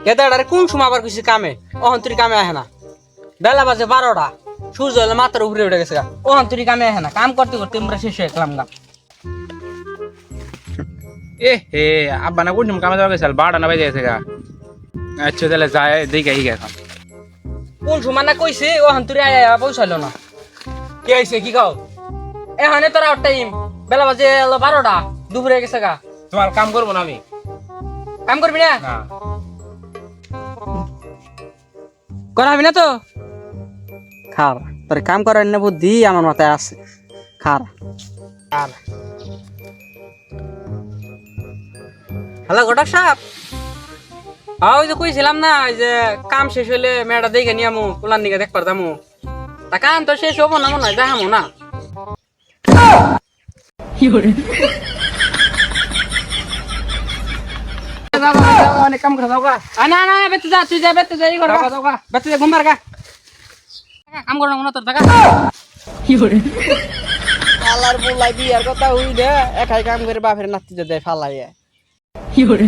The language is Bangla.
কেদারে কোন সময় আবার কিছু কামে অহন্তরি কামে আহে না বেলা বাজে 12টা সূর্য হলে মাথার উপরে উঠে গেছে অহন্তরি কামে আহে না কাম করতে করতে আমরা শেষ হয়ে গেলাম গা এ হে আব্বা না কোন কামে যাওয়া গেছিল 12টা না বাজে গেছে গা আচ্ছা তাহলে যায় দেখে আই এখন কোন সময় না কইছে অহন্তরি আয়া পৌঁছাইলো না কি আইছে কি খাও এখানে তোর আউট টাইম বেলা বাজে 12টা দুপুরে গেছে গা তোমার কাম করবো না আমি কাম করবি না না করাবি না তো খার তোর কাম করার না বুদ্ধি আমার মাথায় আছে খার আর হ্যালো ঘটক সাহেব ওই যে কইছিলাম না ওই যে কাম শেষ হইলে মেয়েটা দেখে নিয়ে আমু কুলার দিকে দেখ পারতাম তা কাম তো শেষ হবো না মনে হয় দেখামো না অনেক কাম করে দাও গা না না বেতে যা তুই যা বেতে যা ই কর বেতে যা ঘুমার গা কাম করো না তোর টাকা কি করে আলার বুলাই বিয়ার কথা হই দে একাই কাম করে বাপের নাতি দেয় ফালাই কি করে